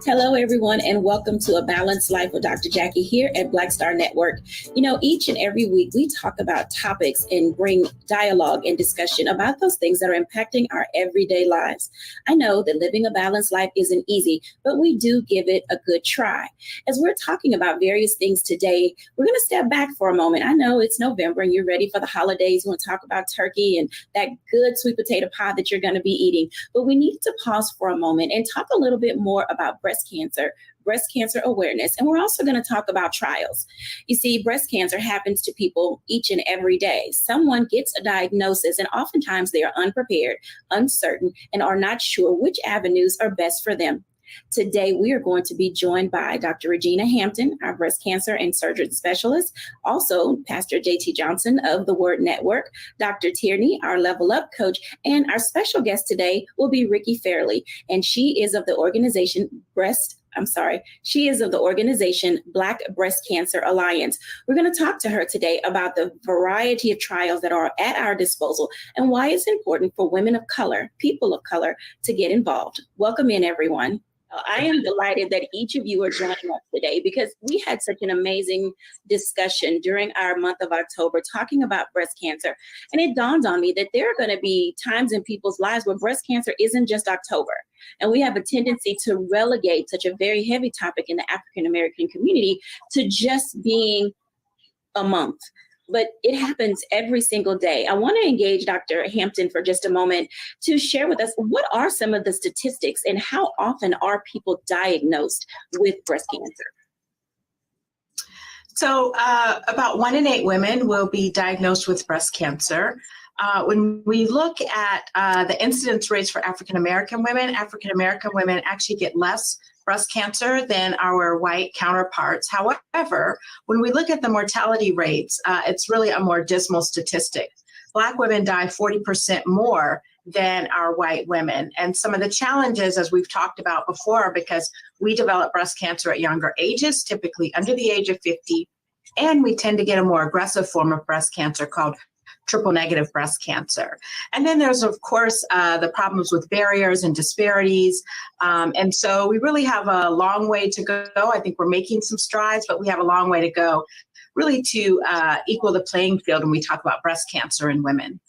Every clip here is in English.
Hello, everyone, and welcome to A Balanced Life with Dr. Jacquie here at Black Star Network. You know, each and every week we talk about topics and bring dialogue and discussion about those things that are impacting our everyday lives. I know that living a balanced life isn't easy, but we do give it a good try. As we're talking about various things today, we're going to step back for a moment. I know it's November and you're ready for the holidays. We want to talk about turkey and that good sweet potato pie that you're going to be eating. But we need to pause for a moment and talk a little bit more about breast cancer awareness. And we're also going to talk about trials. You see, breast cancer happens to people each and every day. Someone gets a diagnosis and oftentimes they are unprepared, uncertain, and are not sure which avenues are best for them. Today, we are going to be joined by Dr. Regina Hampton, our breast cancer and surgery specialist, also Pastor J.T. Johnson of the Word Network, Dr. Tierney, our Level Up coach, and our special guest today will be Ricky Fairley, and she is of the organization Black Breast Cancer Alliance. We're going to talk to her today about the variety of trials that are at our disposal and why it's important for women of color, people of color, to get involved. Welcome in, everyone. I am delighted that each of you are joining us today because we had such an amazing discussion during our month of October talking about breast cancer. And it dawned on me that there are going to be times in people's lives where breast cancer isn't just October. And we have a tendency to relegate such a very heavy topic in the African American community to just being a month. But it happens every single day. I want to engage Dr. Hampton for just a moment to share with us what are some of the statistics and how often are people diagnosed with breast cancer? So about 1 in 8 women will be diagnosed with breast cancer. When we look at the incidence rates for African American women actually get less breast cancer than our white counterparts. However, when we look at the mortality rates, it's really a more dismal statistic. Black women die 40% more than our white women. And some of the challenges, as we've talked about before, because we develop breast cancer at younger ages, typically under the age of 50, and we tend to get a more aggressive form of breast cancer called triple negative breast cancer. And then there's, of course, the problems with barriers and disparities. And so we really have a long way to go. I think we're making some strides, but we have a long way to go really to equal the playing field when we talk about breast cancer in women.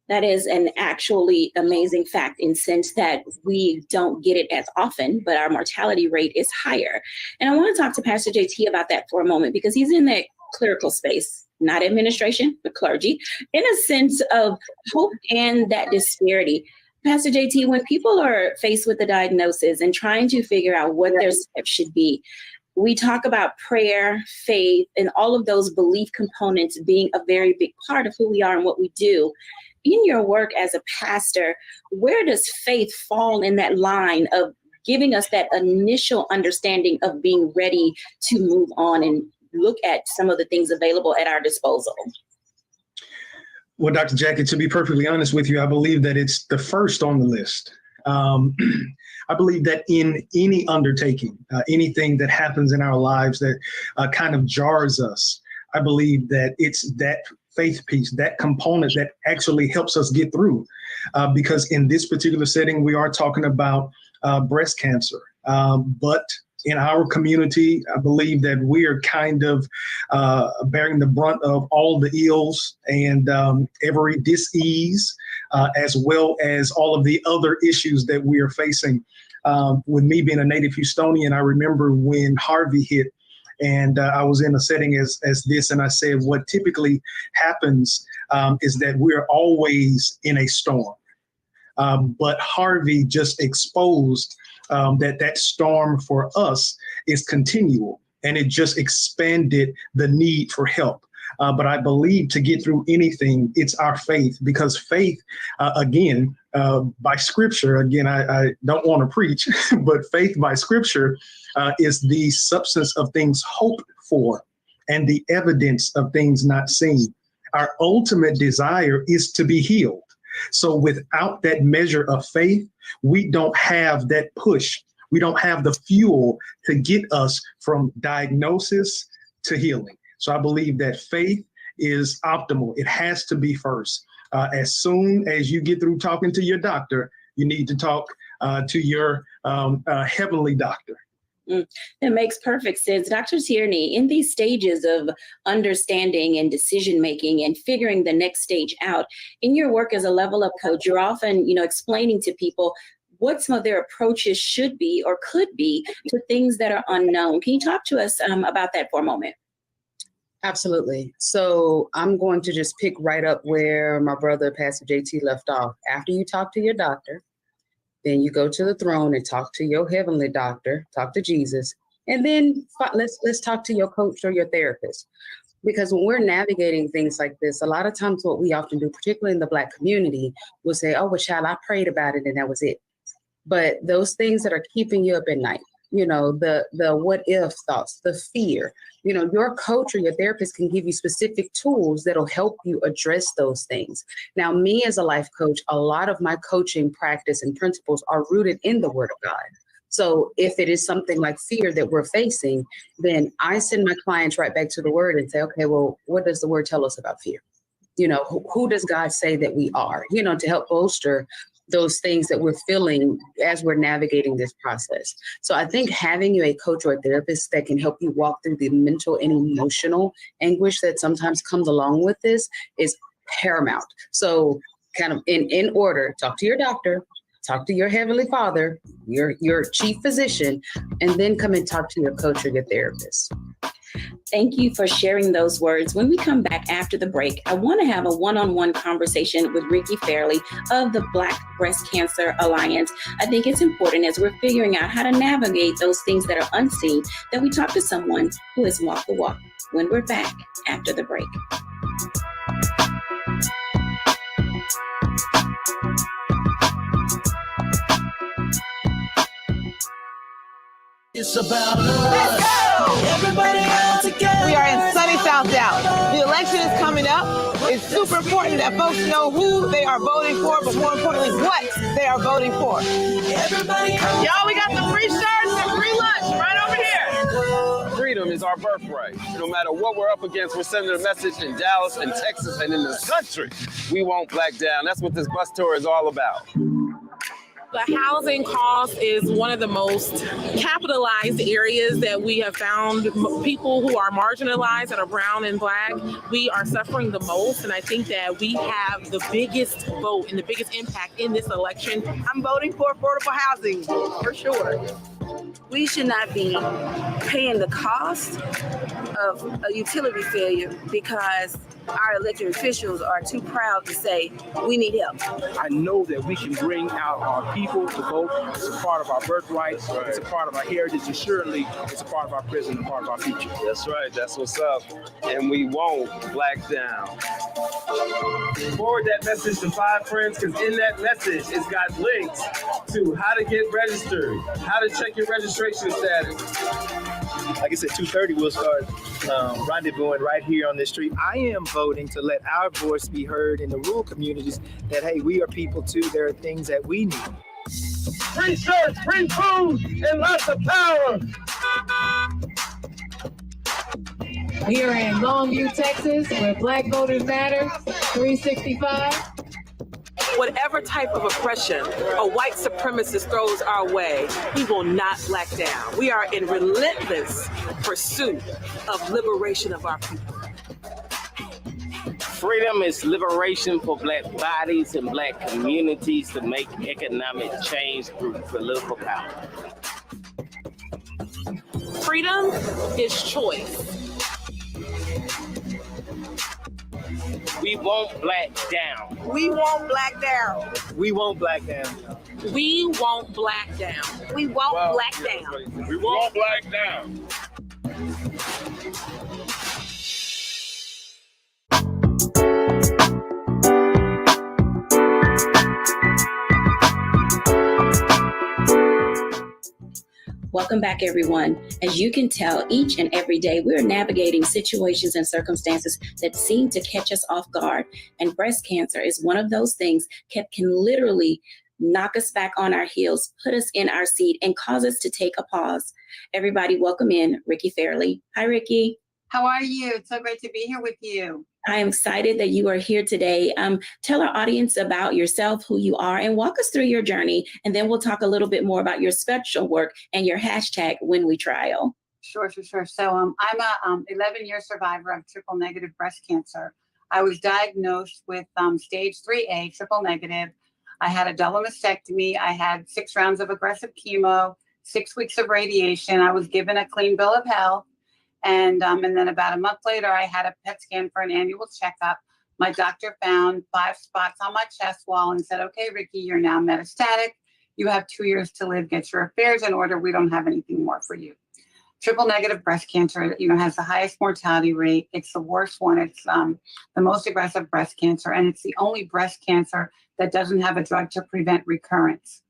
That is an actually amazing fact in the sense that we don't get it as often, but our mortality rate is higher. And I want to talk to Pastor JT about that for a moment because he's in that clerical space, not administration, but clergy, in a sense of hope and that disparity. Pastor JT, when people are faced with a diagnosis and trying to figure out what their steps should be, we talk about prayer, faith, and all of those belief components being a very big part of who we are and what we do. In your work as a pastor, where does faith fall in that line of giving us that initial understanding of being ready to move on and look at some of the things available at our disposal? Well, Dr. Jacquie, to be perfectly honest with you, I believe that it's the first on the list. I believe that in any undertaking, anything that happens in our lives that kind of jars us, I believe that it's that faith piece, that component that actually helps us get through. Because in this particular setting, we are talking about breast cancer. But in our community, I believe that we are kind of bearing the brunt of all the ills and every dis-ease, as well as all of the other issues that we are facing. With me being a native Houstonian, I remember when Harvey hit, and I was in a setting as this, and I said, what typically happens is that we're always in a storm. But Harvey just exposed that storm for us is continual, and it just expanded the need for help. But I believe to get through anything, it's our faith, because faith, again, by scripture, again, I don't want to preach, but faith by scripture is the substance of things hoped for and the evidence of things not seen. Our ultimate desire is to be healed. So without that measure of faith, we don't have that push. We don't have the fuel to get us from diagnosis to healing. So I believe that faith is optimal. It has to be first. As soon as you get through talking to your doctor, you need to talk to your heavenly doctor. That makes perfect sense. Dr. Tierney, in these stages of understanding and decision-making and figuring the next stage out, in your work as a level up coach, you're often, explaining to people what some of their approaches should be or could be to things that are unknown. Can you talk to us about that for a moment? Absolutely. So I'm going to just pick right up where my brother, Pastor JT, left off. After you talk to your doctor, then you go to the throne and talk to your heavenly doctor, talk to Jesus, and then let's talk to your coach or your therapist. Because when we're navigating things like this, a lot of times what we often do, particularly in the Black community, we'll say, oh, well, child, I prayed about it and that was it. But those things that are keeping you up at night, the what if thoughts, the fear, your coach or your therapist can give you specific tools that'll help you address those things. Now, me as a life coach, a lot of my coaching practice and principles are rooted in the Word of God. So if it is something like fear that we're facing, then I send my clients right back to the Word and say, okay, well, what does the Word tell us about fear? Who does God say that we are, to help bolster those things that we're feeling as we're navigating this process. So I think having a coach or a therapist that can help you walk through the mental and emotional anguish that sometimes comes along with this is paramount. So kind of in order, talk to your doctor, talk to your heavenly father, your chief physician, and then come and talk to your coach or your therapist. Thank you for sharing those words. When we come back after the break, I want to have a one-on-one conversation with Ricky Fairley of the Black Breast Cancer Alliance. I think it's important as we're figuring out how to navigate those things that are unseen, that we talk to someone who has walked the walk. When we're back after the break. It's about us. Everybody out together. We are in sunny South Dallas. The election is coming up. It's super important that folks know who they are voting for, but more importantly, what they are voting for. Everybody Y'all, we got some free shirts and free lunch right over here. Freedom is our birthright. No matter what we're up against, we're sending a message in Dallas and Texas and in the country. We won't back down. That's what this bus tour is all about. The housing cost is one of the most capitalized areas that we have found. People who are marginalized, that are brown and Black, we are suffering the most. And I think that we have the biggest vote and the biggest impact in this election. I'm voting for affordable housing, for sure. We should not be paying the cost of a utility failure because our elected officials are too proud to say we need help. I know that we can bring out our people to vote. It's a part of our birthright. It's a part of our heritage, and surely it's a part of our present and part of our future. That's right. That's what's up. And we won't black down. Forward that message to 5 friends, because in that message, it's got links to how to get registered, how to check your registration status. Like I said, 2:30, we'll start rendezvousing right here on this street. I am voting to let our voice be heard in the rural communities that, hey, we are people too. There are things that we need. Free shirts, free food, and lots of power. Here in Longview, Texas, where Black Voters Matter, 365. Whatever type of oppression a white supremacist throws our way, he will not black down. We are in relentless pursuit of liberation of our people. Freedom is liberation for Black bodies and Black communities to make economic change through political power. Freedom is choice. We won't black down. We won't black down. We won't black down. We won't black down. We won't black down. We won't black down. Welcome back, everyone. As you can tell, each and every day we're navigating situations and circumstances that seem to catch us off guard. And breast cancer is one of those things that can literally knock us back on our heels, put us in our seat, and cause us to take a pause. Everybody, welcome in Ricky Fairley. Hi, Ricky. How are you? It's so great to be here with you. I am excited that you are here today. Tell our audience about yourself, who you are, and walk us through your journey. And then we'll talk a little bit more about your special work and your hashtag When We Trial. Sure. So I'm a 11-year survivor of triple negative breast cancer. I was diagnosed with stage 3A, triple negative. I had a double mastectomy. I had 6 rounds of aggressive chemo, 6 weeks of radiation. I was given a clean bill of health. And then about a month later, I had a PET scan for an annual checkup. My doctor found 5 spots on my chest wall and said, okay, Ricky, you're now metastatic. You have 2 years to live. Get your affairs in order. We don't have anything more for you. Triple negative breast cancer, has the highest mortality rate. It's the worst one. It's the most aggressive breast cancer. And it's the only breast cancer that doesn't have a drug to prevent recurrence.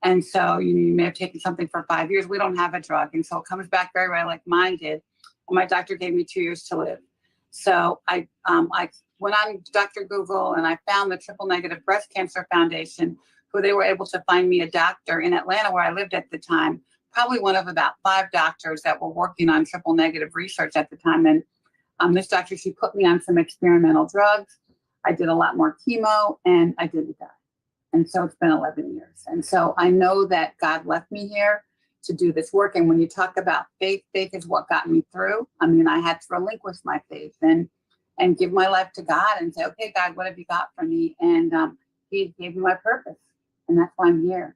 And so you may have taken something for 5 years. We don't have a drug. And so it comes back very rare like mine did. And my doctor gave me 2 years to live. So I went on Dr. Google and I found the Triple Negative Breast Cancer Foundation, who they were able to find me a doctor in Atlanta where I lived at the time, probably one of about 5 doctors that were working on triple negative research at the time. And this doctor, she put me on some experimental drugs. I did a lot more chemo and I didn't die. And so it's been 11 years. And so I know that God left me here to do this work. And when you talk about faith, faith is what got me through. I mean, I had to relinquish my faith and give my life to God and say, okay, God, what have you got for me? And he gave me my purpose. And that's why I'm here.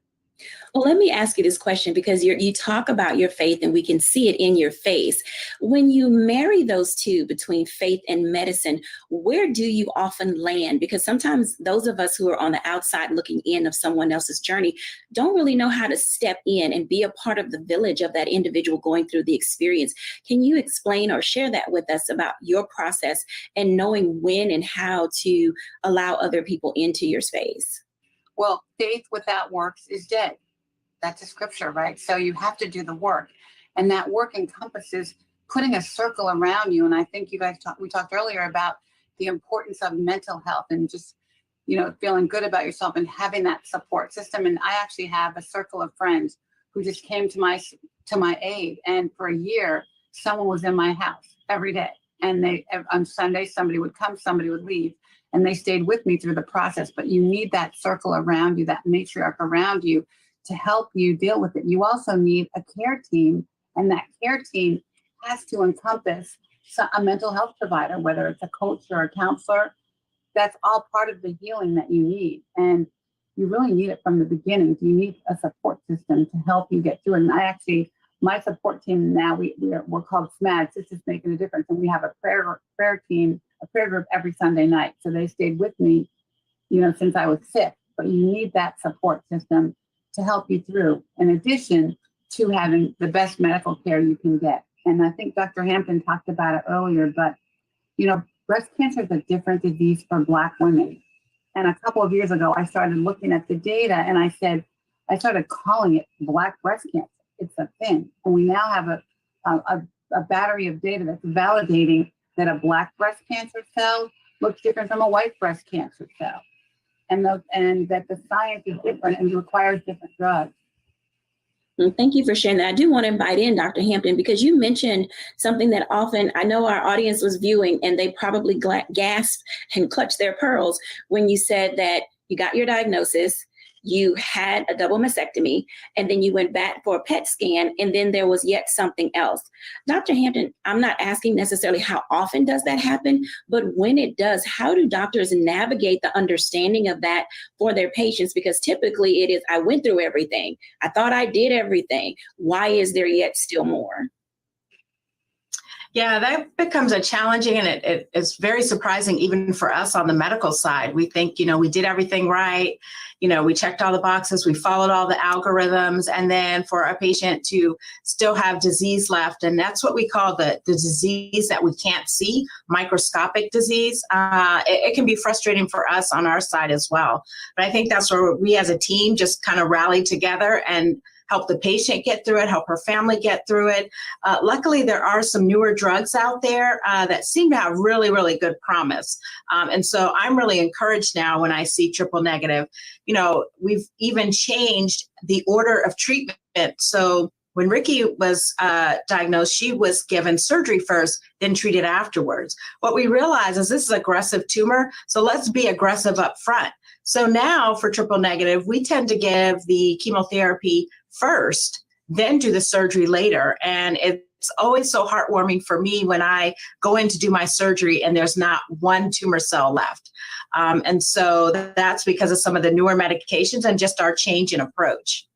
Well, let me ask you this question, because you talk about your faith and we can see it in your face. When you marry those two, between faith and medicine, where do you often land? Because sometimes those of us who are on the outside looking in of someone else's journey don't really know how to step in and be a part of the village of that individual going through the experience. Can you explain or share that with us about your process and knowing when and how to allow other people into your space? Well, faith without works is dead. That's a scripture, right? So you have to do the work. And that work encompasses putting a circle around you. And I think we talked earlier about the importance of mental health and just, feeling good about yourself and having that support system. And I actually have a circle of friends who just came to my aid. And for a year, someone was in my house every day. And on Sunday, somebody would come, somebody would leave. And they stayed with me through the process. But you need that circle around you, that matriarch around you to help you deal with it. You also need a care team. And that care team has to encompass a mental health provider, whether it's a coach or a counselor. That's all part of the healing that you need. And you really need it from the beginning. You need a support system to help you get through it. And my support team now, we're called SMADs. This is making a difference. And we have a prayer team, a prayer group every Sunday night. So they stayed with me, since I was sick. But you need that support system to help you through, in addition to having the best medical care you can get. And I think Dr. Hampton talked about it earlier, but, breast cancer is a different disease for Black women. And a couple of years ago, I started looking at the data and I started calling it Black breast cancer. It's a thing. And we now have a battery of data that's validating that a Black breast cancer cell looks different from a white breast cancer cell. And that the science is different and requires different drugs. Thank you for sharing that. I do want to invite in Dr. Hampton, because you mentioned something that often I know our audience was viewing and they probably gasped and clutched their pearls when you said that you got your diagnosis, you had a double mastectomy, and then you went back for a PET scan, and then there was yet something else. Dr. Hampton, I'm not asking necessarily how often does that happen, but when it does, how do doctors navigate the understanding of that for their patients? Because typically it is, I went through everything. I thought I did everything. Why is there yet still more? Yeah, that becomes a challenging, and it's very surprising even for us on the medical side. We think, we did everything right. We checked all the boxes, we followed all the algorithms, and then for a patient to still have disease left. And that's what we call the disease that we can't see, microscopic disease. It can be frustrating for us on our side as well. But I think that's where we as a team just kind of rallied together and help the patient get through it, help her family get through it. Luckily, there are some newer drugs out there that seem to have really, really good promise. And so I'm really encouraged now when I see triple negative. We've even changed the order of treatment. So When Ricky was diagnosed, she was given surgery first, then treated afterwards. What we realized is this is aggressive tumor, so let's be aggressive up front. So now for triple negative, we tend to give the chemotherapy first, then do the surgery later. And it's always so heartwarming for me when I go in to do my surgery and there's not one tumor cell left. And so that's because of some of the newer medications and just our change in approach.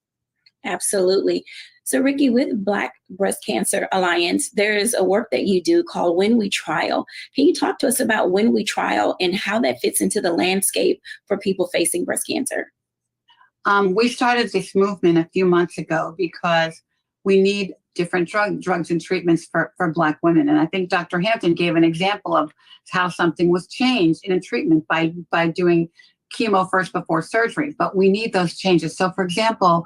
Absolutely. So Ricky, with Black Breast Cancer Alliance, there is a work that you do called When We Trial. Can you talk to us about When We Trial and how that fits into the landscape for people facing breast cancer? We started this movement a few months ago because we need different drugs and treatments for Black women. And I think Dr. Hampton gave an example of how something was changed in a treatment by doing chemo first before surgery. But we need those changes. So for example,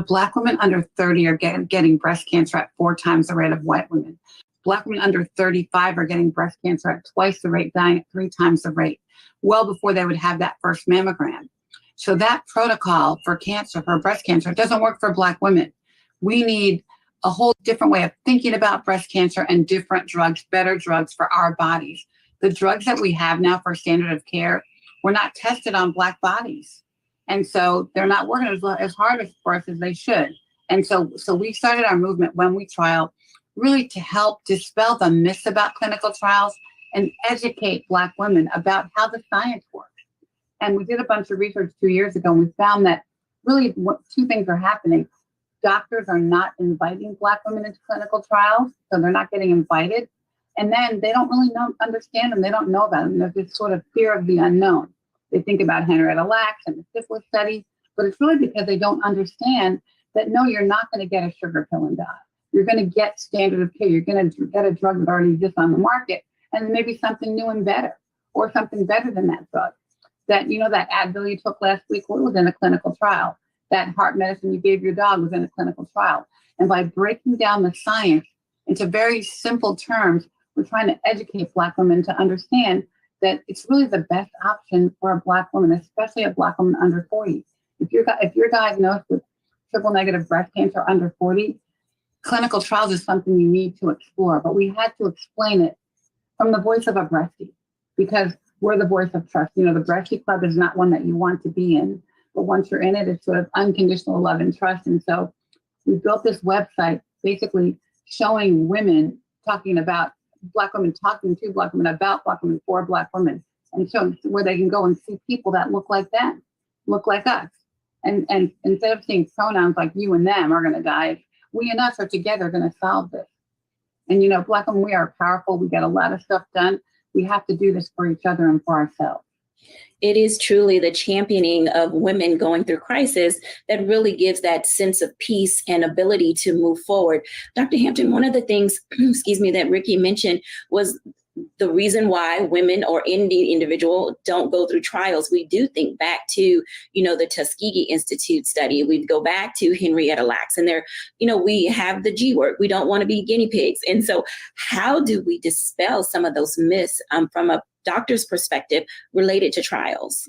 Black women under 30 are getting breast cancer at 4 times the rate of white women. Black women under 35 are getting breast cancer at twice the rate, dying at 3 times the rate, well before they would have that first mammogram. So that protocol for cancer, for breast cancer, doesn't work for Black women. We need a whole different way of thinking about breast cancer and different drugs, better drugs for our bodies. The drugs that we have now for standard of care were not tested on Black bodies. And so they're not working as hard for us as they should. And so we started our movement When We Trial, really to help dispel the myths about clinical trials and educate Black women about how the science works. And we did a bunch of research 2 years ago, and we found that really 2 things are happening. Doctors are not inviting Black women into clinical trials, so they're not getting invited. And then they don't really understand them. They don't know about them. There's this sort of fear of the unknown. They think about Henrietta Lacks and the syphilis study, but it's really because they don't understand that, no, you're not going to get a sugar pill and die. You're going to get standard of care. You're going to get a drug that already exists on the market, and maybe something new and better, or something better than that drug. That, that Advil you took last week was in a clinical trial. That heart medicine you gave your dog was in a clinical trial. And by breaking down the science into very simple terms, we're trying to educate Black women to understand that it's really the best option for a Black woman, especially a Black woman under 40. If you're diagnosed with triple negative breast cancer under 40, clinical trials is something you need to explore. But we had to explain it from the voice of a breastie, because we're the voice of trust. The breastie club is not one that you want to be in, but once you're in it, it's sort of unconditional love and trust. And so we built this website basically showing women, talking about Black women, talking to Black women about Black women for Black women, and showing where they can go and see people that look like them, look like us. And instead of seeing pronouns like you and them are going to die, we and us are together going to solve this. And, Black women, we are powerful. We get a lot of stuff done. We have to do this for each other and for ourselves. It is truly the championing of women going through crisis that really gives that sense of peace and ability to move forward. Dr. Hampton, one of the things, that Ricky mentioned was the reason why women or any individual don't go through trials. We do think back to, the Tuskegee Institute study. We go back to Henrietta Lacks, and there, we have the G word. We don't want to be guinea pigs. And so how do we dispel some of those myths from a doctor's perspective related to trials?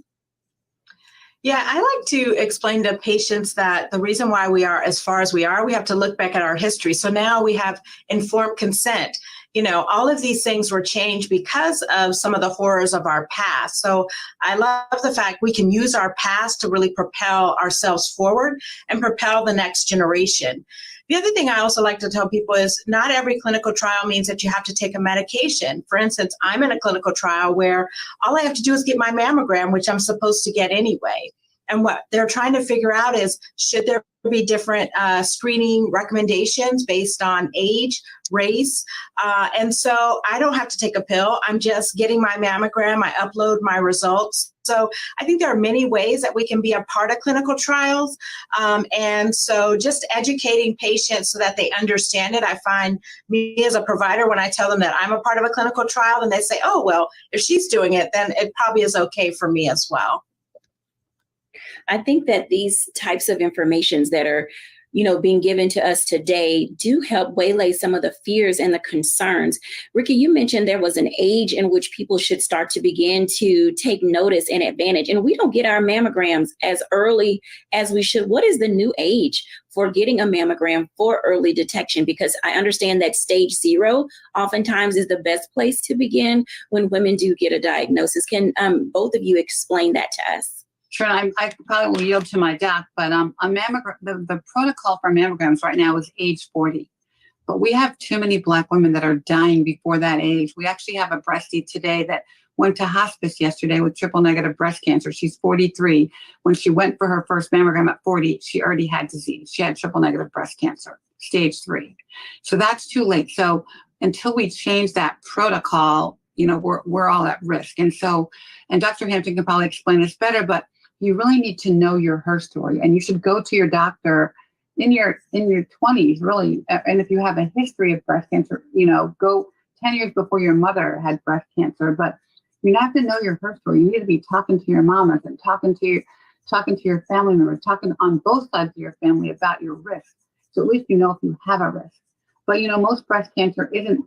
Yeah, I like to explain to patients that the reason why we are as far as we are, we have to look back at our history. So now we have informed consent. All of these things were changed because of some of the horrors of our past. So I love the fact we can use our past to really propel ourselves forward and propel the next generation. The other thing I also like to tell people is not every clinical trial means that you have to take a medication. For instance, I'm in a clinical trial where all I have to do is get my mammogram, which I'm supposed to get anyway. And what they're trying to figure out is, should there be different screening recommendations based on age, race? And so I don't have to take a pill. I'm just getting my mammogram. I upload my results. So I think there are many ways that we can be a part of clinical trials. And so just educating patients so that they understand it. I find me as a provider, when I tell them that I'm a part of a clinical trial, and they say, oh, well, if she's doing it, then it probably is okay for me as well. I think that these types of informations that are being given to us today do help waylay some of the fears and the concerns. Ricky, you mentioned there was an age in which people should start to begin to take notice and advantage. And we don't get our mammograms as early as we should. What is the new age for getting a mammogram for early detection? Because I understand that stage 0 oftentimes is the best place to begin when women do get a diagnosis. Can both of you explain that to us? Sure, I probably will yield to my doc, but a mammogram, the protocol for mammograms right now is age 40. But we have too many Black women that are dying before that age. We actually have a breastie today that went to hospice yesterday with triple negative breast cancer. She's 43. When she went for her first mammogram at 40, she already had disease. She had triple negative breast cancer, stage 3. So that's too late. So until we change that protocol, we're all at risk. And Dr. Hampton can probably explain this better, but you really need to know her story, and you should go to your doctor in your 20s, really. And if you have a history of breast cancer, go 10 years before your mother had breast cancer. But you have to know her story. You need to be talking to your mamas and talking to your family members, talking on both sides of your family about your risk. So at least you know if you have a risk. But most breast cancer isn't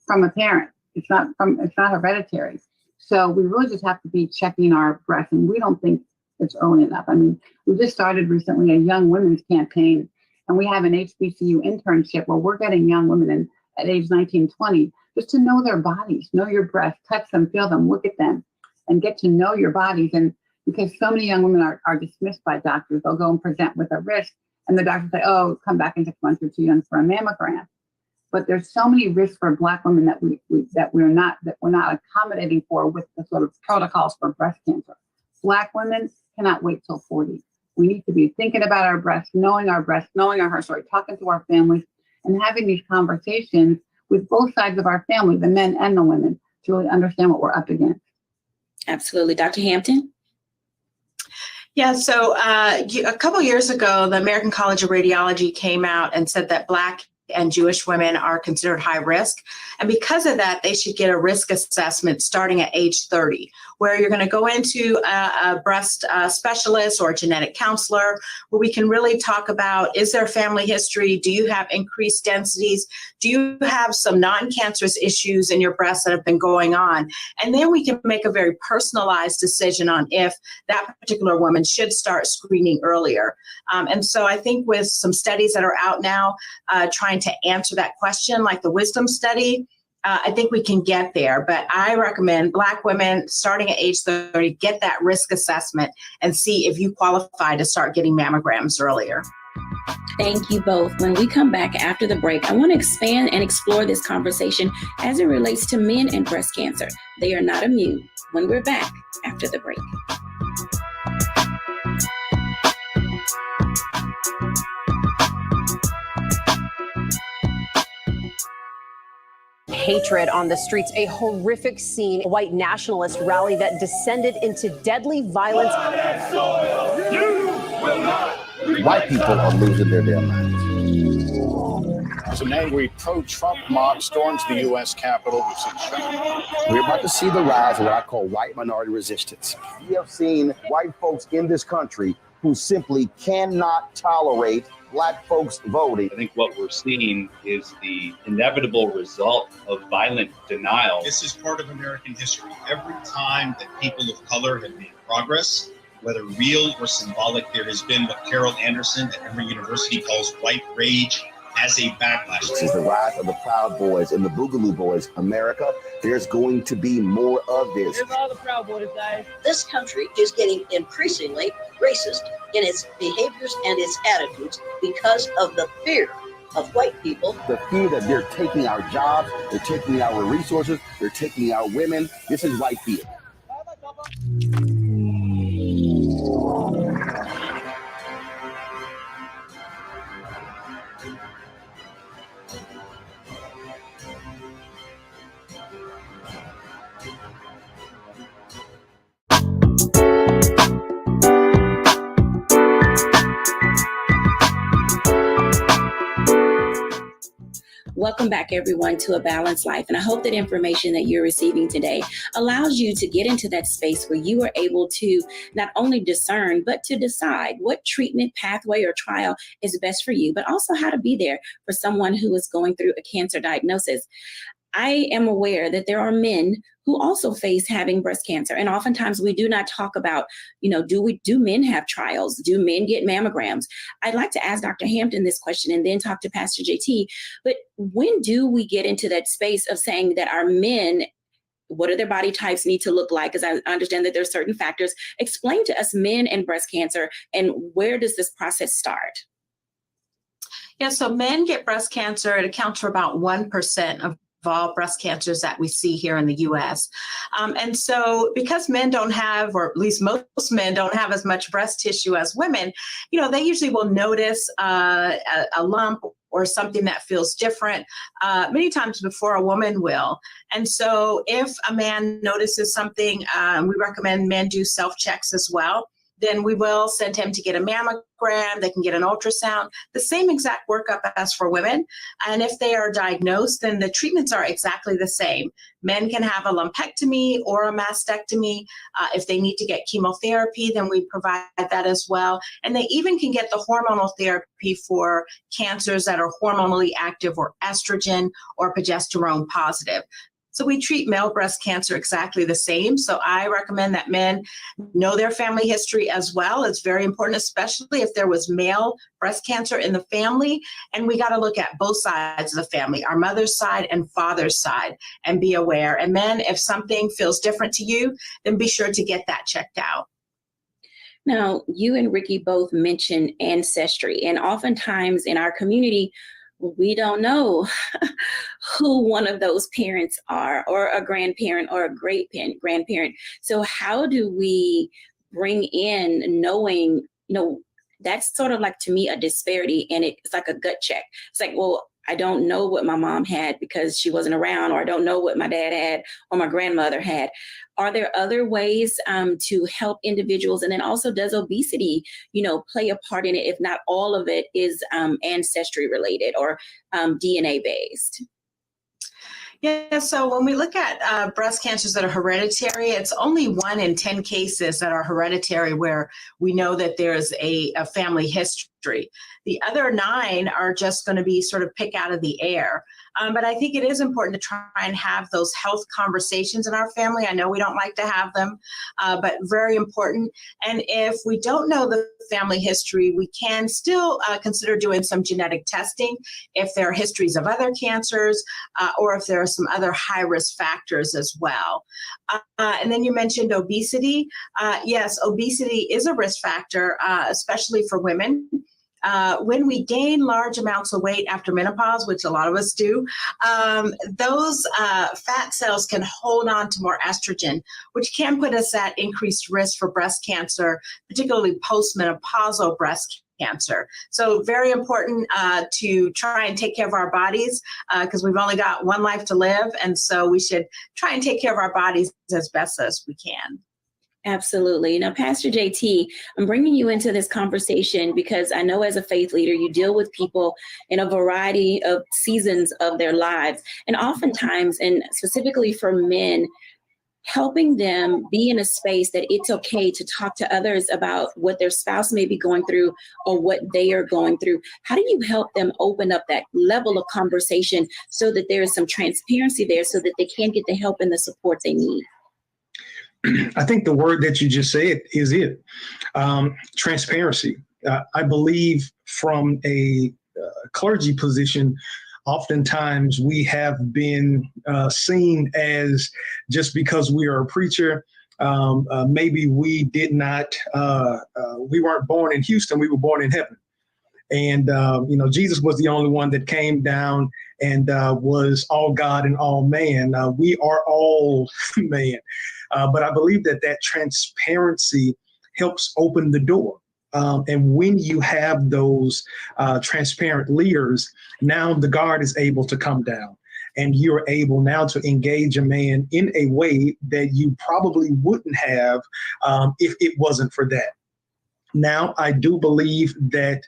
from a parent. It's not hereditary. So we really just have to be checking our breasts, and we don't think it's early enough. I mean, we just started recently a young women's campaign, and we have an HBCU internship where we're getting young women at age 19, 20, just to know their bodies, know your breasts, touch them, feel them, look at them, and get to know your bodies. And because so many young women are dismissed by doctors, they'll go and present with a risk, and the doctors say, oh, come back in 6 months, you're too young for a mammogram. But there's so many risks for Black women that we're not accommodating for with the sort of protocols for breast cancer. Black women cannot wait till 40. We need to be thinking about our breasts, knowing our her story, talking to our families, and having these conversations with both sides of our family, the men and the women, to really understand what we're up against. Absolutely. Dr. Hampton? Yeah, so a couple years ago, the American College of Radiology came out and said that Black and Jewish women are considered high risk. And because of that, they should get a risk assessment starting at age 30, where you're going to go into a breast specialist or a genetic counselor, where we can really talk about, is there family history? Do you have increased densities? Do you have some non-cancerous issues in your breast that have been going on? And then we can make a very personalized decision on if that particular woman should start screening earlier. And so I think with some studies that are out now trying to answer that question, like the Wisdom study, I think we can get there. But I recommend Black women starting at age 30, get that risk assessment and see if you qualify to start getting mammograms earlier. Thank you both. When we come back after the break, I want to expand and explore this conversation as it relates to men and breast cancer. They are not immune. When we're back after the break. Hatred on the streets, a horrific scene, a white nationalist rally that descended into deadly violence. White people are losing their damn minds. An angry pro-Trump mob storms the U.S. Capitol. We're about to see the rise of what I call white minority resistance. We have seen white folks in this country who simply cannot tolerate Black folks voting. I think what we're seeing is the inevitable result of violent denial. This is part of American history. Every time that people of color have made progress, whether real or symbolic, there has been what Carol Anderson at Emory University calls white rage as a backlash. This is the rise of the Proud Boys and the Boogaloo Boys. America, there's going to be more of this. Here's all the Proud Boys, guys. This country is getting increasingly racist in its behaviors and its attitudes because of the fear of white people. The fear that they're taking our jobs, they're taking our resources, they're taking our women. This is white fear. Welcome back, everyone, to A Balanced Life. And I hope that information that you're receiving today allows you to get into that space where you are able to not only discern, but to decide what treatment pathway or trial is best for you, but also how to be there for someone who is going through a cancer diagnosis. I am aware that there are men who also face having breast cancer. And oftentimes we do not talk about, do men have trials? Do men get mammograms? I'd like to ask Dr. Hampton this question and then talk to Pastor JT. But when do we get into that space of saying that our men, what do their body types need to look like? Because I understand that there are certain factors. Explain to us men and breast cancer, and where does this process start? Yeah, so men get breast cancer. It accounts for about 1% of all breast cancers that we see here in the U.S. And so because men don't have, or at least most men don't have as much breast tissue as women, they usually will notice a lump or something that feels different many times before a woman will. And so if a man notices something, we recommend men do self-checks as well. Then we will send him to get a mammogram. They can get an ultrasound, the same exact workup as for women. And if they are diagnosed, then the treatments are exactly the same. Men can have a lumpectomy or a mastectomy. If they need to get chemotherapy, then we provide that as well. And they even can get the hormonal therapy for cancers that are hormonally active or estrogen or progesterone positive. So we treat male breast cancer exactly the same. So I recommend that men know their family history as well. It's very important, especially if there was male breast cancer in the family. And we got to look at both sides of the family, our mother's side and father's side, and be aware. And men, if something feels different to you, then be sure to get that checked out. Now, you and Ricky both mentioned ancestry, and oftentimes in our community, we don't know who one of those parents are, or a grandparent or a great grandparent. So how do we bring in knowing, that's sort of like, to me, a disparity, and it's like a gut check. It's like, well, I don't know what my mom had because she wasn't around, or I don't know what my dad had or my grandmother had. Are there other ways to help individuals? And then also, does obesity, play a part in it, if not all of it is ancestry related or DNA based? Yeah, so when we look at breast cancers that are hereditary, it's only 1 in 10 cases that are hereditary where we know that there's a family history. The other 9 are just going to be sort of pick out of the air. But I think it is important to try and have those health conversations in our family. I know we don't like to have them, but very important. And if we don't know the family history, we can still consider doing some genetic testing if there are histories of other cancers or if there are some other high-risk factors as well. And then you mentioned obesity. Yes, obesity is a risk factor, especially for women. When we gain large amounts of weight after menopause, which a lot of us do, those fat cells can hold on to more estrogen, which can put us at increased risk for breast cancer, particularly postmenopausal breast cancer. So very important to try and take care of our bodies because we've only got one life to live. And so we should try and take care of our bodies as best as we can. Absolutely. Now, Pastor JT, I'm bringing you into this conversation because I know as a faith leader, you deal with people in a variety of seasons of their lives. And oftentimes, and specifically for men, helping them be in a space that it's okay to talk to others about what their spouse may be going through or what they are going through. How do you help them open up that level of conversation so that there is some transparency there so that they can get the help and the support they need? I think the word that you just said is it. Transparency. I believe from a clergy position, oftentimes we have been seen as just because we are a preacher, maybe we did not, we weren't born in Houston, we were born in heaven. And, Jesus was the only one that came down and was all God and all man. We are all man. But I believe that transparency helps open the door. And when you have those transparent leaders, now the guard is able to come down and you're able now to engage a man in a way that you probably wouldn't have if it wasn't for that. Now, I do believe that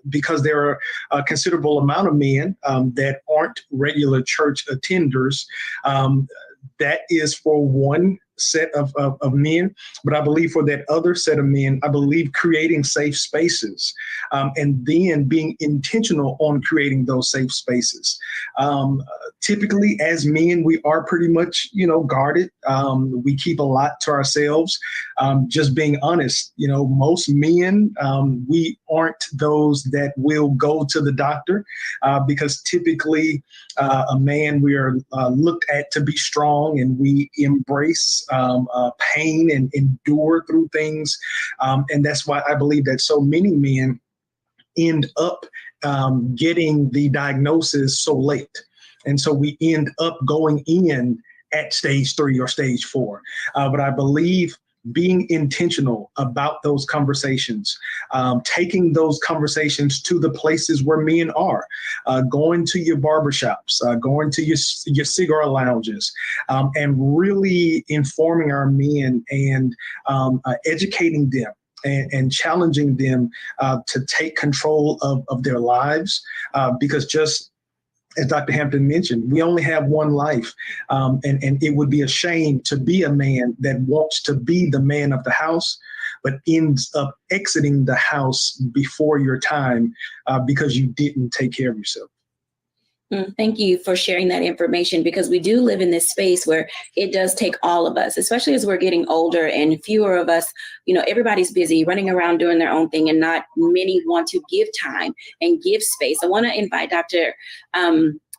because there are a considerable amount of men that aren't regular church attenders, that is for one set of men. But I believe for that other set of men, I believe creating safe spaces and then being intentional on creating those safe spaces. Typically, as men, we are pretty much, guarded. We keep a lot to ourselves. Just being honest, most men, we aren't those that will go to the doctor because typically a man, we are looked at to be strong, and we embrace pain and endure through things. And that's why I believe that so many men end up getting the diagnosis so late. And so we end up going in at stage 3 or stage 4. But I believe being intentional about those conversations, taking those conversations to the places where men are, going to your barbershops, going to your cigar lounges, and really informing our men and educating them and challenging them to take control of their lives, because just as Dr. Hampton mentioned, we only have one life, and it would be a shame to be a man that wants to be the man of the house, but ends up exiting the house before your time because you didn't take care of yourself. Thank you for sharing that information, because we do live in this space where it does take all of us, especially as we're getting older and fewer of us, everybody's busy running around doing their own thing, and not many want to give time and give space. I want to invite Dr.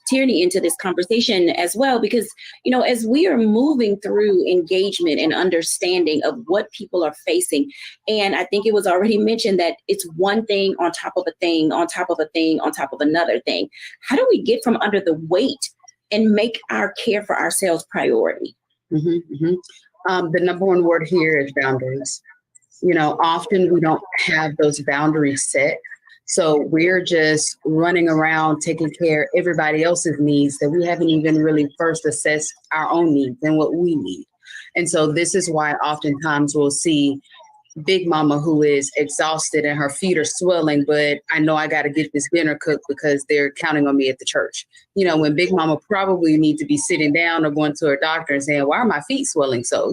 Tierney into this conversation as well, because, as we are moving through engagement and understanding of what people are facing, and I think it was already mentioned that it's one thing on top of a thing, on top of a thing, on top of another thing. How do we get from under the weight and make our care for ourselves priority? The number one word here is boundaries. Often we don't have those boundaries set. So we're just running around taking care of everybody else's needs that we haven't even really first assessed our own needs and what we need. And so this is why oftentimes we'll see Big Mama who is exhausted and her feet are swelling, but I know I got to get this dinner cooked because they're counting on me at the church. When Big Mama probably needs to be sitting down or going to her doctor and saying, why are my feet swelling? So,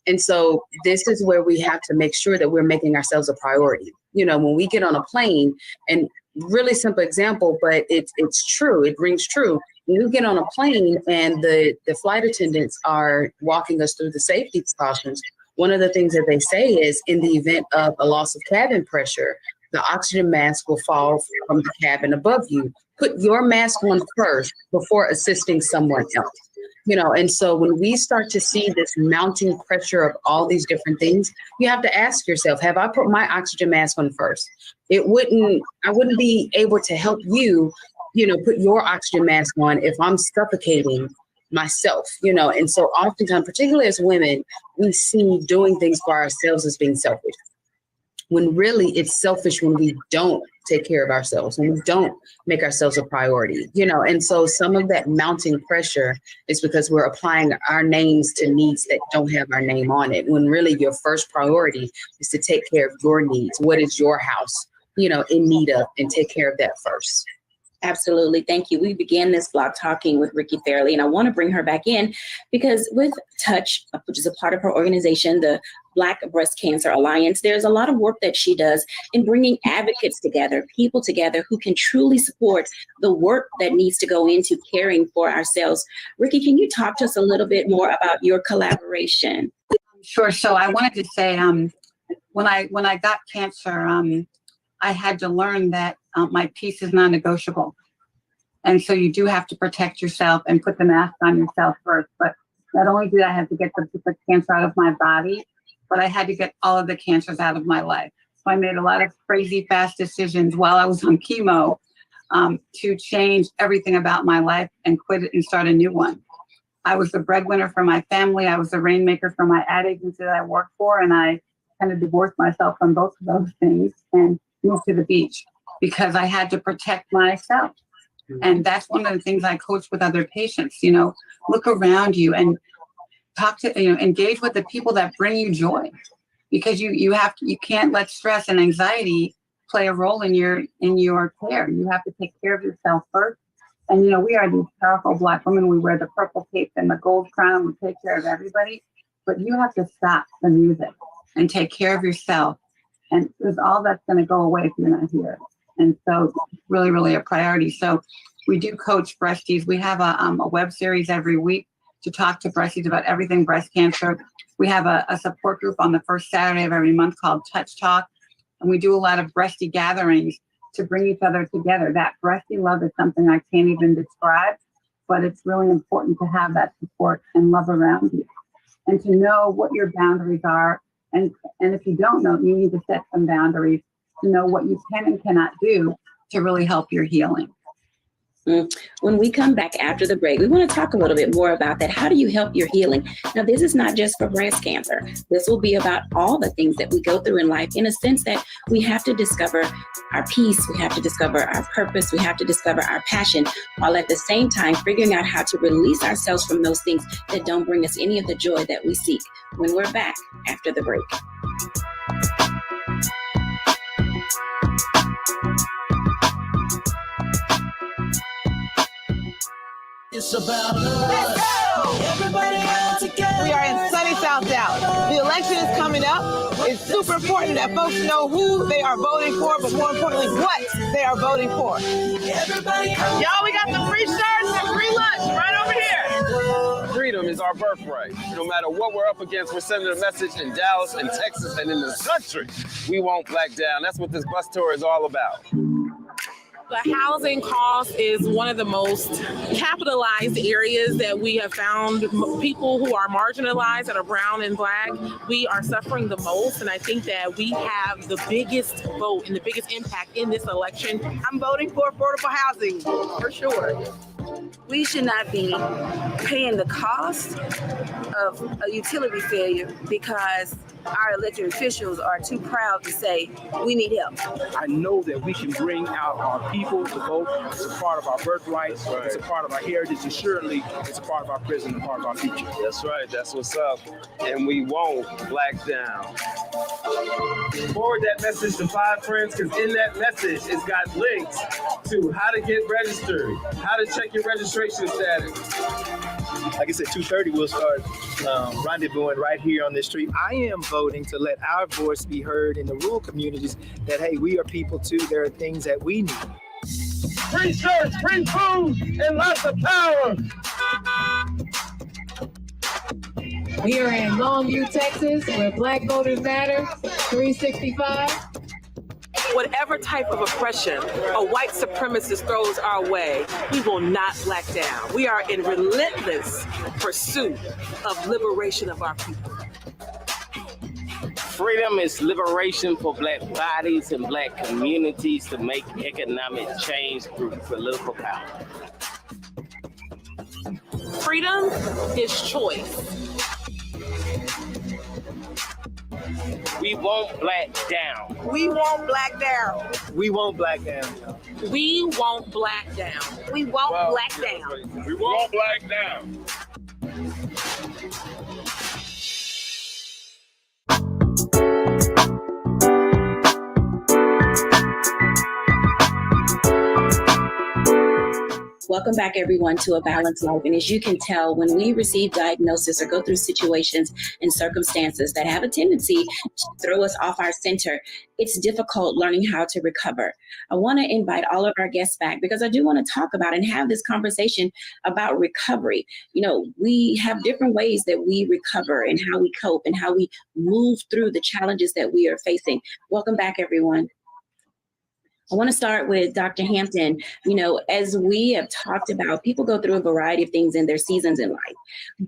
and so this is where we have to make sure that we're making ourselves a priority. When we get on a plane, and really simple example, but it's true, it rings true. When you get on a plane and the flight attendants are walking us through the safety precautions, one of the things that they say is in the event of a loss of cabin pressure, the oxygen mask will fall from the cabin above you. Put your mask on first before assisting someone else. And so when we start to see this mounting pressure of all these different things, you have to ask yourself, have I put my oxygen mask on first? I wouldn't be able to help you, put your oxygen mask on if I'm suffocating myself, and so oftentimes, particularly as women, we see doing things for ourselves as being selfish, when really it's selfish when we don't take care of ourselves, when we don't make ourselves a priority, and so some of that mounting pressure is because we're applying our names to needs that don't have our name on it, when really your first priority is to take care of your needs. What is your house, in need of, and take care of that first. Absolutely. Thank you. We began this block talking with Rickie Fairley, and I want to bring her back in because with Touch, which is a part of her organization, the Black Breast Cancer Alliance, there's a lot of work that she does in bringing advocates together, people together who can truly support the work that needs to go into caring for ourselves. Rickie, can you talk to us a little bit more about your collaboration? Sure. So I wanted to say, when I got cancer, I had to learn that my peace is non-negotiable. And so you do have to protect yourself and put the mask on yourself first. But not only did I have to get the cancer out of my body, but I had to get all of the cancers out of my life. So I made a lot of crazy fast decisions while I was on chemo to change everything about my life and quit it and start a new one. I was the breadwinner for my family. I was the rainmaker for my ad agency that I worked for. And I kind of divorced myself from both of those things and moved to the beach because I had to protect myself. And that's one of the things I coach with other patients, look around you and talk to, engage with the people that bring you joy. because you can't let stress and anxiety play a role in your care. You have to take care of yourself first. And we are these powerful Black women. We wear the purple cape and the gold crown. We take care of everybody. But you have to stop the music and take care of yourself. And because all that's going to go away if you're not here. And so really, really a priority. So we do coach breasties. We have a web series every week to talk to breasties about everything breast cancer. We have a support group on the first Saturday of every month called Touch Talk. And we do a lot of breastie gatherings to bring each other together. That breastie love is something I can't even describe, but it's really important to have that support and love around you and to know what your boundaries are. And if you don't know, you need to set some boundaries to know what you can and cannot do to really help your healing. When we come back after the break, we want to talk a little bit more about that. How do you help your healing? Now, this is not just for breast cancer. This will be about all the things that we go through in life, in a sense that we have to discover our peace. We have to discover our purpose. We have to discover our passion, while at the same time figuring out how to release ourselves from those things that don't bring us any of the joy that we seek. When we're back after the break. It's about us. Everybody out together. We are in sunny South Dallas. The election is coming up. It's super important that folks know who they are voting for, but more importantly, what they are voting for. Everybody Y'all, we got the free shirts and free lunch right over here. Freedom is our birthright. No matter what we're up against, we're sending a message in Dallas and Texas and in the country. We won't back down. That's what this bus tour is all about. The housing cost is one of the most capitalized areas that we have found. People who are marginalized, that are brown and Black, we are suffering the most. And I think that we have the biggest vote and the biggest impact in this election. I'm voting for affordable housing, for sure. We should not be paying the cost of a utility failure because our elected officials are too proud to say we need help. I know that we can bring out our people to vote. It's a part of our birthright. Right. It's a part of our heritage. And surely it's a part of our present and part of our future. That's right. That's what's up. And we won't black down. Forward that message to 5 friends, because in that message, it's got links to how to get registered, how to check your registration status. Like I said, 2:30 we'll start rendezvousing right here on this street. I am voting to let our voice be heard in the rural communities that, hey, we are people too. There are things that we need. Free shirts, free food, and lots of power. We are in Longview, Texas, where Black Voters Matter, 365. Whatever type of oppression a white supremacist throws our way, we will not black down. We are in relentless pursuit of liberation of our people. Freedom is liberation for Black bodies and Black communities to make economic change through political power. Freedom is choice. We won't black down. We won't black down. We won't black down. We won't black down. We won't black down. We won't black down. Welcome back, everyone, to A Balanced Life. And as you can tell, when we receive diagnosis or go through situations and circumstances that have a tendency to throw us off our center, it's difficult learning how to recover. I want to invite all of our guests back because I do want to talk about and have this conversation about recovery. You know, we have different ways that we recover and how we cope and how we move through the challenges that we are facing. Welcome back, everyone. I want to start with Dr. Hampton. You know, as we have talked about, people go through a variety of things in their seasons in life,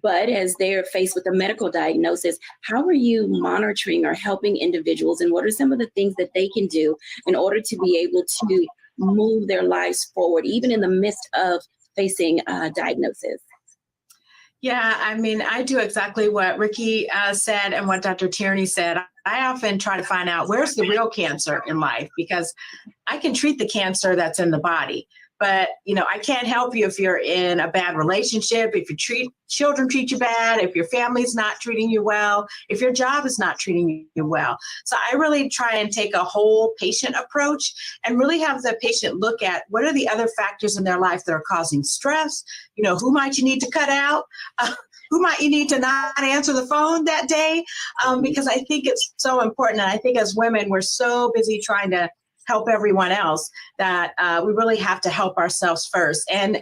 but as they're faced with a medical diagnosis, how are you monitoring or helping individuals, and what are some of the things that they can do in order to be able to move their lives forward, even in the midst of facing diagnosis? Yeah, I mean, I do exactly what Ricky said and what Dr. Tierney said. I often try to find out where's the real cancer in life, because I can treat the cancer that's in the body, But, I can't help you if you're in a bad relationship, if children treat you bad, if your family's not treating you well, if your job is not treating you well. So I really try and take a whole patient approach and really have the patient look at what are the other factors in their life that are causing stress. Who might you need to cut out? Who might you need to not answer the phone that day? Because I think it's so important. And I think as women, we're so busy trying to help everyone else that we really have to help ourselves first. And,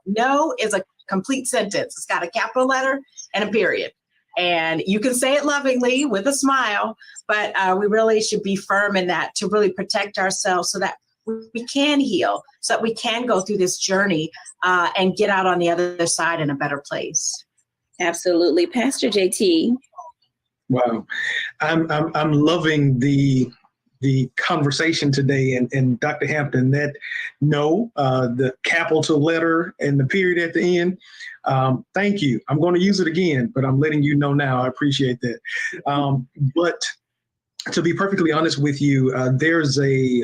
no is a complete sentence. It's got a capital letter and a period. And you can say it lovingly with a smile, but we really should be firm in that to really protect ourselves so that we can heal, so that we can go through this journey and get out on the other side in a better place. Absolutely. Pastor JT. Wow. I'm loving the conversation today, and Dr. Hampton, that the capital letter and the period at the end. Thank you. I'm going to use it again, but I'm letting you know now. I appreciate that. But to be perfectly honest with you, there's a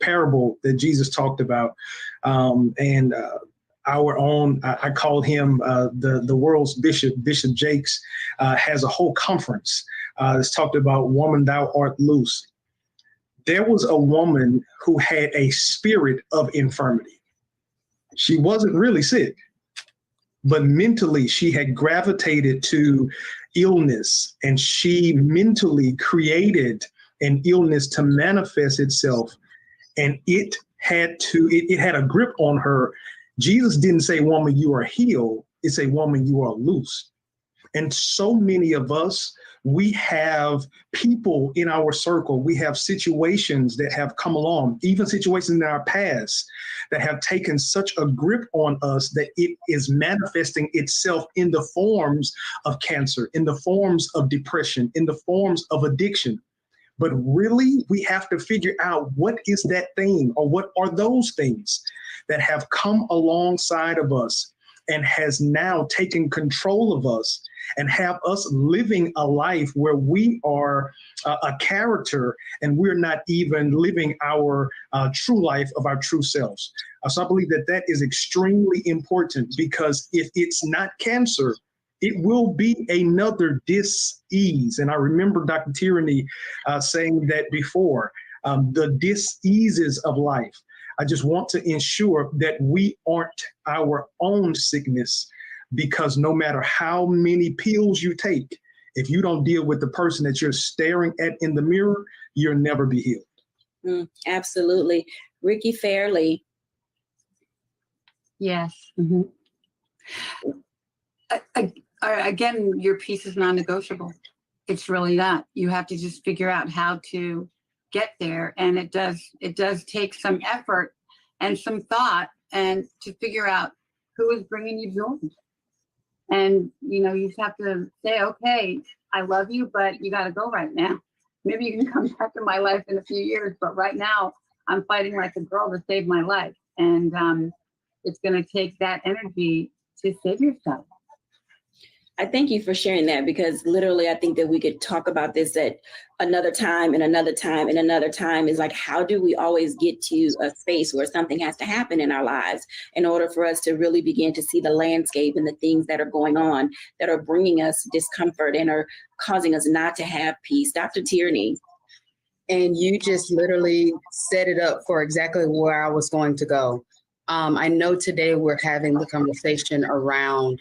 parable that Jesus talked about, and our own, I call him the world's bishop, Bishop Jakes, has a whole conference that's talked about "Woman, thou art loose." There was a woman who had a spirit of infirmity. She wasn't really sick, but mentally she had gravitated to illness, and she mentally created an illness to manifest itself, and it had a grip on her. Jesus didn't say, "Woman, you are healed." It said, "Woman, you are loose." And so many of us, we have people in our circle, we have situations that have come along, even situations in our past that have taken such a grip on us that it is manifesting itself in the forms of cancer, in the forms of depression, in the forms of addiction. But really, we have to figure out what is that thing, or what are those things that have come alongside of us and has now taken control of us and have us living a life where we are a character and we're not even living our true life of our true selves. So I believe that is extremely important, because if it's not cancer, it will be another dis-ease. And I remember Dr. Tierney saying that before, the dis-eases of life. I just want to ensure that we aren't our own sickness, because no matter how many pills you take, if you don't deal with the person that you're staring at in the mirror, you'll never be healed. Absolutely. Ricky Fairley. Yes. Mm-hmm. Again, your piece is non-negotiable. It's really not. You have to just figure out how to get there, and it does take some effort and some thought, and to figure out who is bringing you joy. And you just have to say, okay, I love you, but you got to go right now. Maybe you can come back to my life in a few years, but right now I'm fighting like a girl to save my life, and it's going to take that energy to save yourself. I thank you for sharing that, because literally I think that we could talk about this at another time and another time and another time. Is like, how do we always get to a space where something has to happen in our lives in order for us to really begin to see the landscape and the things that are going on that are bringing us discomfort and are causing us not to have peace? Dr. Tierney. And you just literally set it up for exactly where I was going to go. I know today we're having the conversation around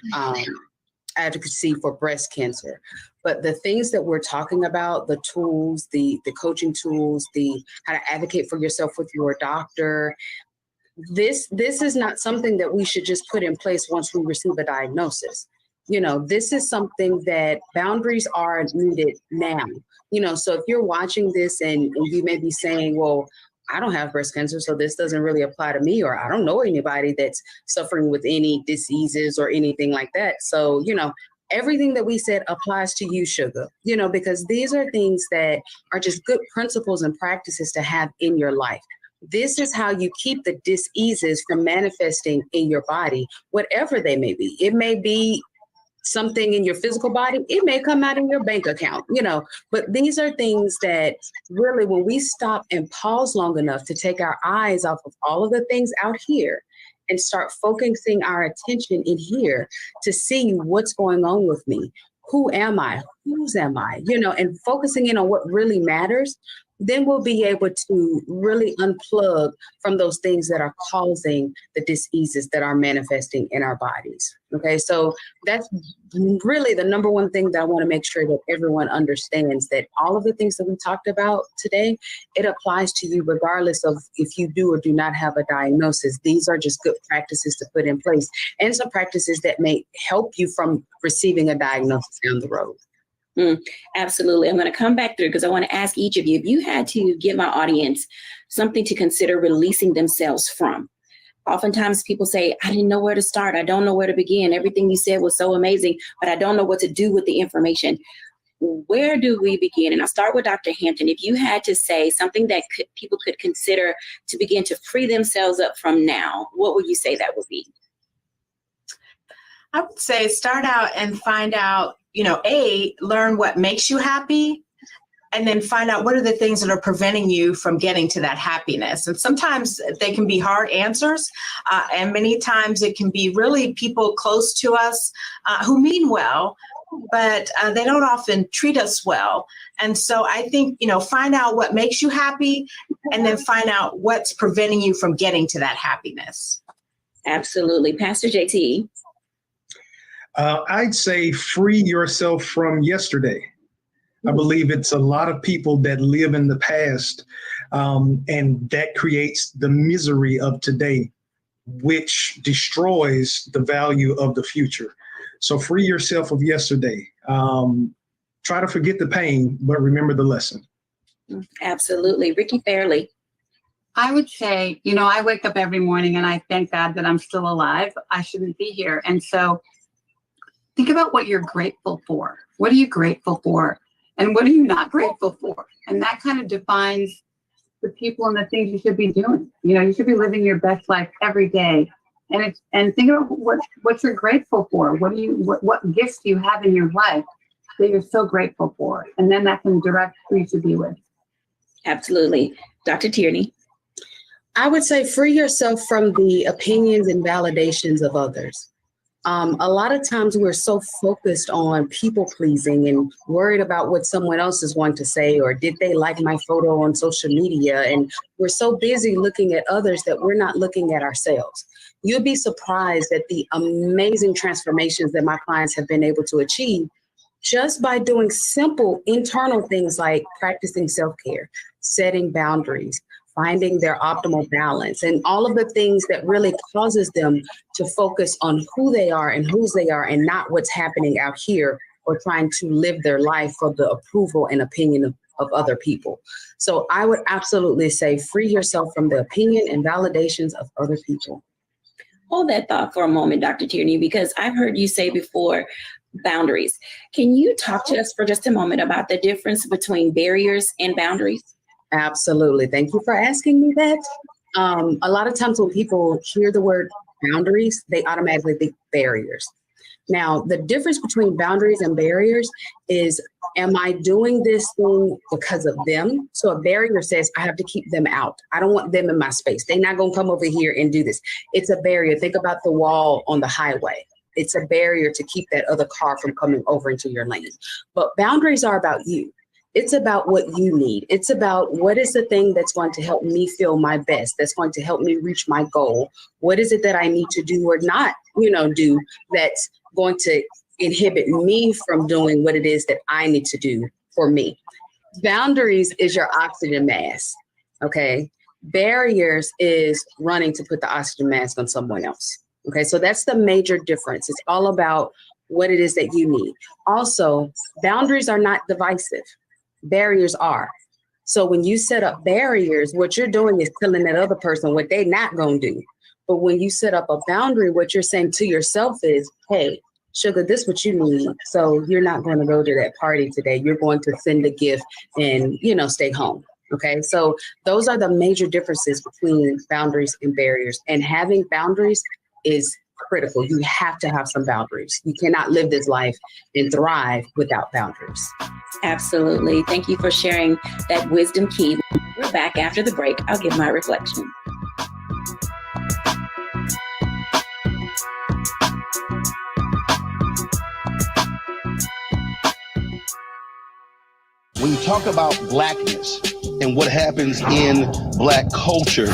advocacy for breast cancer, but the things that we're talking about, the tools, the coaching tools, the how to advocate for yourself with your doctor, this is not something that we should just put in place once we receive a diagnosis. This is something that boundaries are needed now. So if you're watching this and you may be saying, well, I don't have breast cancer, so this doesn't really apply to me, or I don't know anybody that's suffering with any diseases or anything like that. So, everything that we said applies to you, sugar, because these are things that are just good principles and practices to have in your life. This is how you keep the diseases from manifesting in your body, whatever they may be. It may be something in your physical body, it may come out in your bank account, but these are things that really, when we stop and pause long enough to take our eyes off of all of the things out here and start focusing our attention in here to see what's going on with me. Who am I? Whose am I? And focusing in on what really matters, then we'll be able to really unplug from those things that are causing the diseases that are manifesting in our bodies. Okay, so that's really the number one thing that I want to make sure that everyone understands, that all of the things that we talked about today, it applies to you regardless of if you do or do not have a diagnosis. These are just good practices to put in place, and some practices that may help you from receiving a diagnosis down the road. Absolutely. I'm going to come back through because I want to ask each of you, if you had to give my audience something to consider releasing themselves from. Oftentimes people say, I didn't know where to start. I don't know where to begin. Everything you said was so amazing, but I don't know what to do with the information. Where do we begin? And I'll start with Dr. Hampton. If you had to say something that people could consider to begin to free themselves up from now, what would you say that would be? I would say start out and find out, learn what makes you happy, and then find out what are the things that are preventing you from getting to that happiness. And sometimes they can be hard answers, and many times it can be really people close to us who mean well, but they don't often treat us well. And so I think, find out what makes you happy, and then find out what's preventing you from getting to that happiness. Absolutely. Pastor JT. I'd say free yourself from yesterday. I believe it's a lot of people that live in the past, and that creates the misery of today, which destroys the value of the future. So free yourself of yesterday. Try to forget the pain, but remember the lesson. Absolutely. Ricky Fairley. I would say, I wake up every morning and I thank God that I'm still alive. I shouldn't be here. And so think about what you're grateful for. What are you grateful for? And what are you not grateful for? And that kind of defines the people and the things you should be doing. You should be living your best life every day. And think about what you're grateful for. What gifts do you have in your life that you're so grateful for? And then that can direct who you should be with. Absolutely. Dr. Tierney. I would say free yourself from the opinions and validations of others. A lot of times we're so focused on people pleasing and worried about what someone else is going to say, or did they like my photo on social media? And we're so busy looking at others that we're not looking at ourselves. You'll be surprised at the amazing transformations that my clients have been able to achieve just by doing simple internal things like practicing self-care, setting boundaries, finding their optimal balance, and all of the things that really causes them to focus on who they are and whose they are, and not what's happening out here or trying to live their life for the approval and opinion of other people. So I would absolutely say free yourself from the opinion and validations of other people. Hold that thought for a moment, Dr. Tierney, because I've heard you say before, boundaries. Can you talk to us for just a moment about the difference between barriers and boundaries? Absolutely. Thank you for asking me that. A lot of times when people hear the word boundaries, they automatically think barriers. Now, the difference between boundaries and barriers is, am I doing this thing because of them? So a barrier says I have to keep them out. I don't want them in my space. They're not going to come over here and do this. It's a barrier. Think about the wall on the highway. It's a barrier to keep that other car from coming over into your lane. But boundaries are about you. It's about what you need. It's about what is the thing that's going to help me feel my best, that's going to help me reach my goal. What is it that I need to do or not, do that's going to inhibit me from doing what it is that I need to do for me? Boundaries is your oxygen mask, okay? Barriers is running to put the oxygen mask on someone else, okay? So that's the major difference. It's all about what it is that you need. Also, boundaries are not divisive. Barriers are. So when you set up barriers, what you're doing is telling that other person what they're not going to do. But when you set up a boundary, what you're saying to yourself is, hey, sugar, this is what you need. So you're not going to go to that party today. You're going to send a gift and, stay home. Okay. So those are the major differences between boundaries and barriers. And having boundaries is critical. You have to have some boundaries. You cannot live this life and thrive without boundaries. Absolutely. Thank you for sharing that wisdom key. We're back after the break. I'll give my reflection. When you talk about Blackness and what happens in Black culture,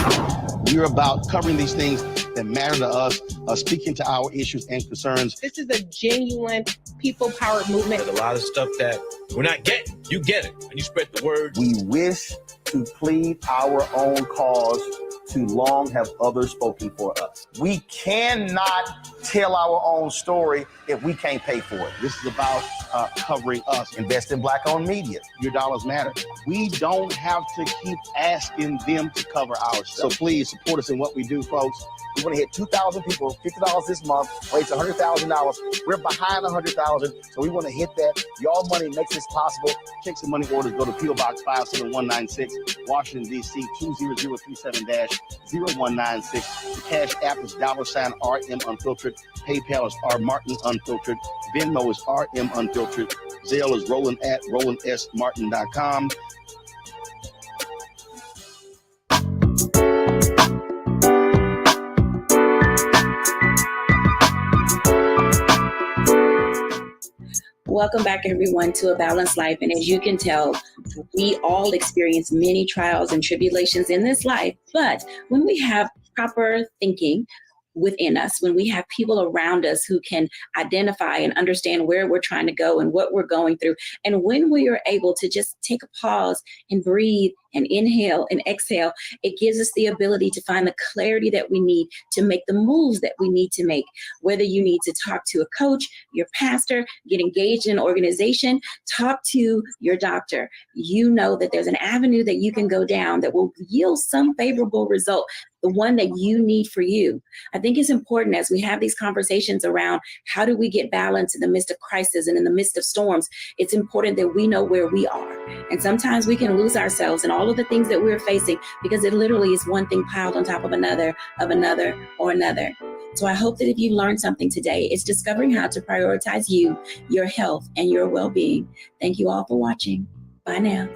we're about covering these things that matter to us, speaking to our issues and concerns. This is a genuine people-powered movement. There's a lot of stuff that we're not getting. You get it, and you spread the word. We wish to plead our own cause. Too long have others spoken for us. We cannot tell our own story if we can't pay for it. This is about covering us. Invest in Black-owned media. Your dollars matter. We don't have to keep asking them to cover our stuff. So please support us in what we do, folks. We want to hit 2,000 people, $50 this month, raise $100,000. We're behind 100,000, so we want to hit that. Your money makes this possible. Take some money orders. Go to P.O. Box 57196, Washington, D.C. 20037-0196. The Cash App is $RM Unfiltered. PayPal is R Martin Unfiltered. Venmo is RM Unfiltered. Zelle is Roland at RolandSMartin.com. Welcome back, everyone, to A Balanced Life. And as you can tell, we all experience many trials and tribulations in this life. But when we have proper thinking within us, when we have people around us who can identify and understand where we're trying to go and what we're going through, and when we are able to just take a pause and breathe and inhale and exhale, it gives us the ability to find the clarity that we need to make the moves that we need to make. Whether you need to talk to a coach, your pastor, get engaged in an organization, talk to your doctor, you know that there's an avenue that you can go down that will yield some favorable result, the one that you need for you. I think it's important as we have these conversations around how do we get balance in the midst of crisis and in the midst of storms, it's important that we know where we are. And sometimes we can lose ourselves in all of the things that we're facing because it literally is one thing piled on top of another, or another. So I hope that if you learned something today, it's discovering how to prioritize you, your health, and your well-being. Thank you all for watching. Bye now.